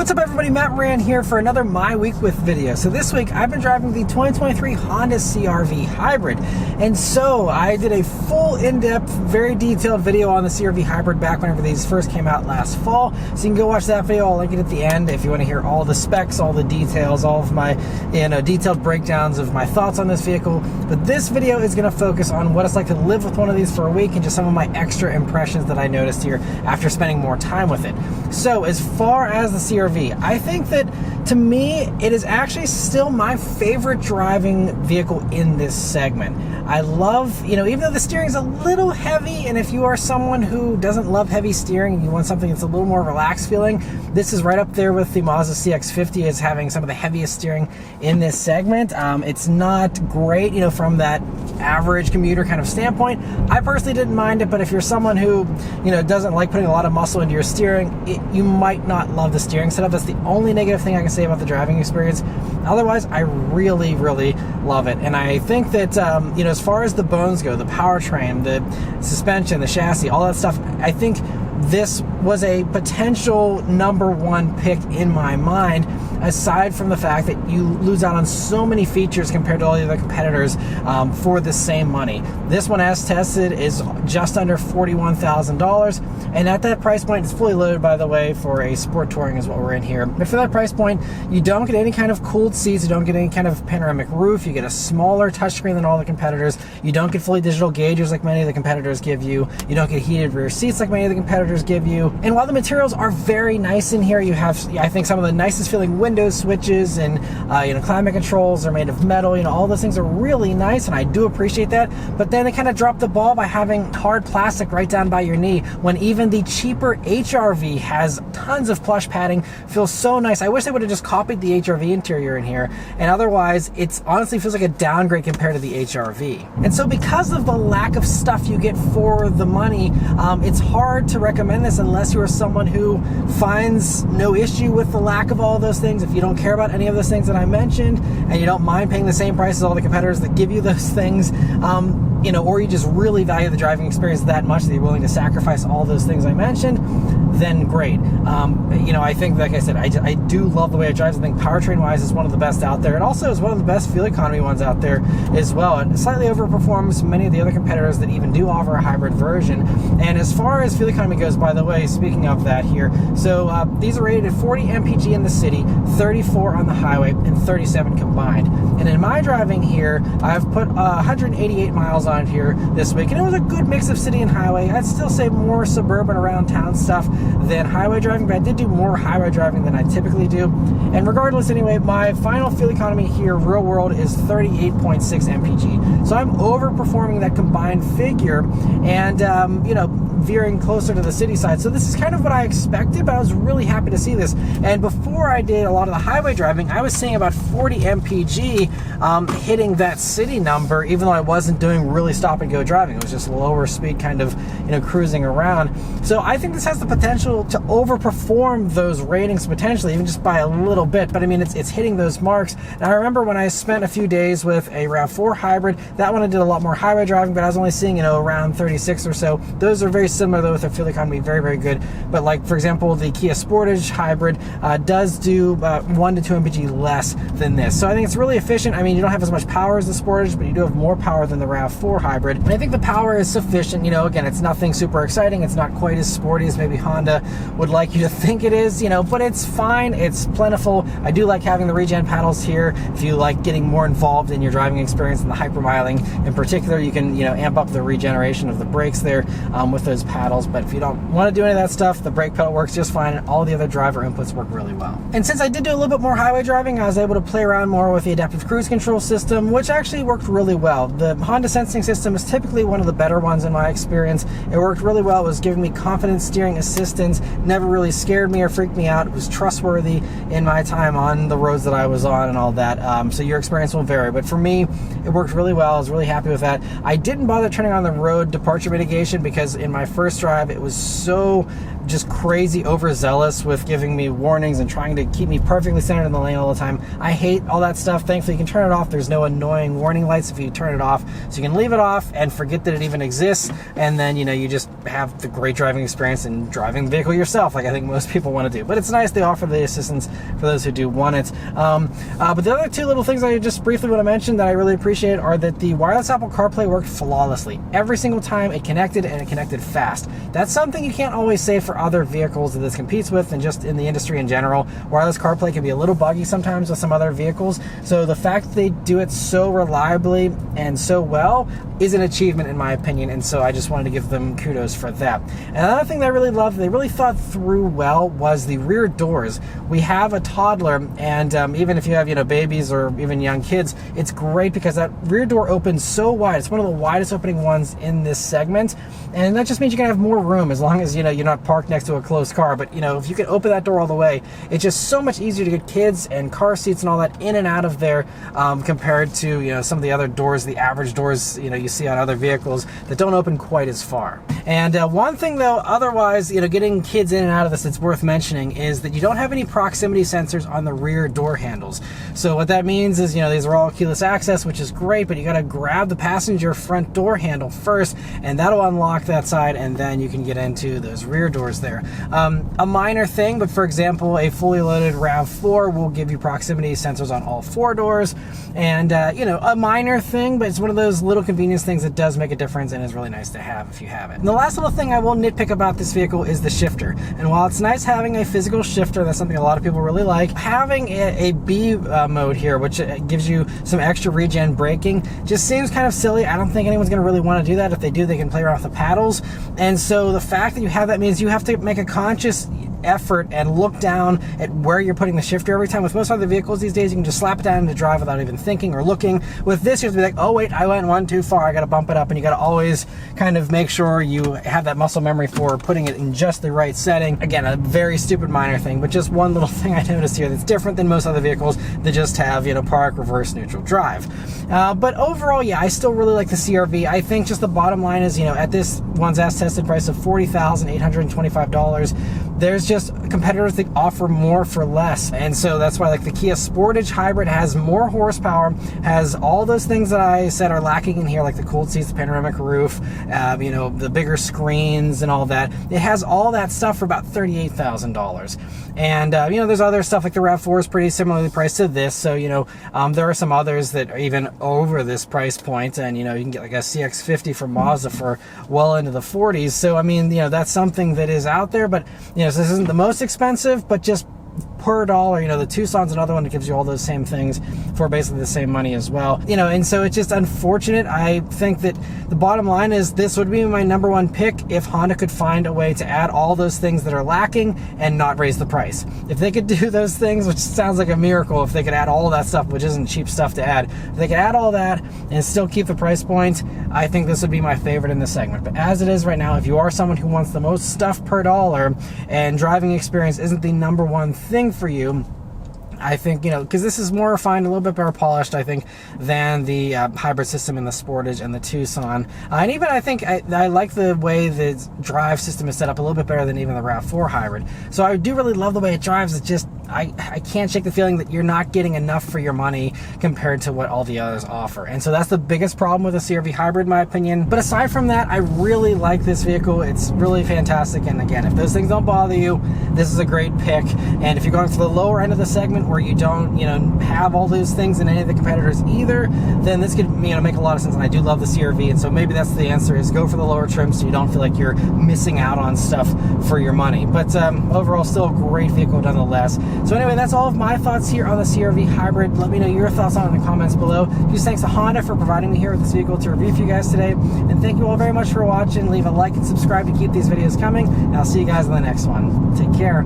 What's up everybody, Maran here for another My Week With video. So this week I've been driving the 2023 Honda CR-V Hybrid. And so I did a full in-depth, very detailed video on the CR-V Hybrid back whenever these first came out last fall. So you can go watch that video, I'll link it at the end if you want to hear all the specs, all the details, all of my detailed breakdowns of my thoughts on this vehicle. But this video is going to focus on what it's like to live with one of these for a week and just some of my extra impressions that I noticed here after spending more time with it. So as far as the CR-V, I think that to me it is actually still my favorite driving vehicle in this segment. I love, even though the steering is a little heavy, and if you are someone who doesn't love heavy steering and you want something that's a little more relaxed feeling, this is right up there with the Mazda CX-50 as having some of the heaviest steering in this segment. It's not great, from that average commuter kind of standpoint. I personally didn't mind it, but if you're someone who, doesn't like putting a lot of muscle into your steering, you might not love the steering setup. That's the only negative thing I can say about the driving experience. Otherwise, I really, really love it. And I think that, as far as the bones go, the powertrain, the suspension, the chassis, all that stuff, I think this was a potential #1 pick in my mind, aside from the fact that you lose out on so many features compared to all the other competitors for the same money. This one, as tested, is just under $41,000, and at that price point, it's fully loaded, by the way, for a sport touring is what we're in here. But for that price point, you don't get any kind of cooled seats, you don't get any kind of panoramic roof, you get a smaller touchscreen than all the competitors, you don't get fully digital gauges like many of the competitors give you, you don't get heated rear seats like many of the competitors give you. And while the materials are very nice in here, you have, I think, some of the nicest feeling window switches, and climate controls are made of metal. All those things are really nice, and I do appreciate that. But then they kind of dropped the ball by having hard plastic right down by your knee, when even the cheaper HR-V has tons of plush padding. Feels so nice. I wish they would have just copied the HR-V interior in here, and otherwise it's honestly feels like a downgrade compared to the HR-V. And so because of the lack of stuff you get for the money, it's hard to recommend this unless you're someone who finds no issue with the lack of all those things. If you don't care about any of those things that I mentioned, and you don't mind paying the same price as all the competitors that give you those things, or you just really value the driving experience that much that you're willing to sacrifice all those things I mentioned, then great. I think, like I said, I do love the way it drives. I think powertrain-wise is one of the best out there. It also is one of the best fuel economy ones out there as well. It slightly overperforms many of the other competitors that even do offer a hybrid version. And as far as fuel economy goes, by the way, speaking of that here, so these are rated at 40 mpg in the city, 34 on the highway, and 37 combined. And in my driving here, I've put 188 miles on here this week, and it was a good mix of city and highway. I'd still say more suburban around town stuff than highway driving, but I did do more highway driving than I typically do. And regardless, anyway, my final fuel economy here, real world, is 38.6 mpg. So I'm overperforming that combined figure, and veering closer to the city side. So this is kind of what I expected, but I was really happy to see this. And before I did a lot of the highway driving, I was seeing about 40 mpg hitting that city number, even though I wasn't doing really stop and go driving. It was just lower speed kind of cruising around. So I think this has the potential to overperform those ratings potentially, even just by a little bit. But I mean, it's hitting those marks. And I remember when I spent a few days with a RAV4 hybrid, that one I did a lot more highway driving, but I was only seeing around 36 or so. Those are very similar though with their fuel economy, very, very good. But like, for example, the Kia Sportage hybrid does do 1 to 2 mpg less than this. So I think it's really efficient. I mean, you don't have as much power as the Sportage, but you do have more power than the RAV4 hybrid. And I think the power is sufficient. Again, it's nothing super exciting. It's not quite as sporty as maybe Honda would like you to think it is, but it's fine. It's plentiful. I do like having the Regen paddles here. If you like getting more involved in your driving experience and the hypermiling in particular, you can, amp up the regeneration of the brakes there with those paddles. But if you don't want to do any of that stuff, the brake pedal works just fine, and all the other driver inputs work really well. And since I did do a little bit more highway driving, I was able to play around more with the adaptive cruise control system, which actually worked really well. The Honda sensing system is typically one of the better ones in my experience. It worked really well. It was giving me confident steering assistance, never really scared me or freaked me out. It was trustworthy in my time on the roads that I was on and all that. So your experience will vary, but for me, it worked really well. I was really happy with that. I didn't bother turning on the road departure mitigation because in my first drive, it was so just crazy overzealous with giving me warnings and trying to keep me perfectly centered in the lane all the time. I hate all that stuff. Thankfully, you can turn it off. There's no annoying warning lights if you turn it off. So you can leave it off and forget that it even exists. And then, you know, you just have the great driving experience and driving the vehicle yourself, like I think most people want to do. But it's nice they offer the assistance for those who do want it. But the other two little things I just briefly want to mention that I really appreciate are that the wireless Apple CarPlay worked flawlessly. Every single time it connected, and it connected fast. That's something you can't always say for other vehicles that this competes with, and just in the industry in general. Wireless CarPlay can be a little buggy sometimes with some other vehicles. So the fact that they do it so reliably and so well is an achievement in my opinion, and so I just wanted to give them kudos for that. And another thing that I really loved, they really thought through well, was the rear doors. We have a toddler, and even if you have, you know, babies or even young kids, it's great because that rear door opens so wide. It's one of the widest opening ones in this segment, and that just means you can have more room as long as, you know, you're not parked next to a closed car. But, you know, if you can open that door all the way, it's just so much easier to get kids and car seats and all that in and out of there, compared to, you know, some of the other doors, the average doors, you know, you see on other vehicles that don't open quite as far. And one thing though, otherwise, you know, getting kids in and out of this, it's worth mentioning, is that you don't have any proximity sensors on the rear door handles. So what that means is, you know, these are all keyless access, which is great, but you got to grab the passenger front door handle first, and that'll unlock that side, and then you can get into those rear doors there. A minor thing, but for example, a fully loaded RAV4 will give you proximity sensors on all four doors, and you know, a minor thing, but it's one of those little convenience things that does make a difference and is really nice to have if you have it. And the last little thing I will nitpick about this vehicle is the shifter. And while it's nice having a physical shifter, that's something a lot of people really like, having a B mode here, which gives you some extra regen braking, just seems kind of silly. I don't think anyone's going to really want to do that. If they do, they can play around with the paddles. And so the fact that you have that means you have to make a conscious effort and look down at where you're putting the shifter every time. With most other vehicles these days, you can just slap it down into drive without even thinking or looking. With this, you have to be like, oh wait, I went one too far, I got to bump it up, and you got to always kind of make sure you have that muscle memory for putting it in just the right setting. Again, a very stupid minor thing, but just one little thing I noticed here that's different than most other vehicles that just have, you know, park, reverse, neutral, drive. But overall, yeah, I still really like the CR-V. I think just the bottom line is, you know, at this one's as tested price of $40,825, there's just competitors that offer more for less. And so that's why, like, the Kia Sportage Hybrid has more horsepower, has all those things that I said are lacking in here, like the cooled seats, the panoramic roof, you know, the bigger screens and all that. It has all that stuff for about $38,000. And, you know, there's other stuff like the RAV4 is pretty similarly priced to this. So, you know, there are some others that are even over this price point. And, you know, you can get like a CX-50 from Mazda for well into the 40s. So, I mean, you know, that's something that is out there. But, you know, so this isn't the most expensive, but just per dollar, you know, the Tucson's another one that gives you all those same things for basically the same money as well. You know, and so it's just unfortunate. I think that the bottom line is this would be my number one pick if Honda could find a way to add all those things that are lacking and not raise the price. If they could do those things, which sounds like a miracle, if they could add all of that stuff, which isn't cheap stuff to add, if they could add all that and still keep the price point, I think this would be my favorite in this segment. But as it is right now, if you are someone who wants the most stuff per dollar and driving experience isn't the number one thing for you, I think, you know, because this is more refined, a little bit better polished, I think, than the hybrid system in the Sportage and the Tucson. And even I think I like the way the drive system is set up a little bit better than even the RAV4 hybrid. So I do really love the way it drives. It's just, I can't shake the feeling that you're not getting enough for your money compared to what all the others offer. And so that's the biggest problem with the CR-V hybrid, in my opinion. But aside from that, I really like this vehicle. It's really fantastic. And again, if those things don't bother you, this is a great pick. And if you're going for the lower end of the segment where you don't, you know, have all those things in any of the competitors either, then this could, you know, make a lot of sense. And I do love the CR-V. And so maybe that's the answer, is go for the lower trim so you don't feel like you're missing out on stuff for your money. But overall, still a great vehicle nonetheless. So anyway, that's all of my thoughts here on the CR-V hybrid. Let me know your thoughts on it in the comments below. Just thanks to Honda for providing me here with this vehicle to review for you guys today. And thank you all very much for watching. Leave a like and subscribe to keep these videos coming. And I'll see you guys in the next one. Take care.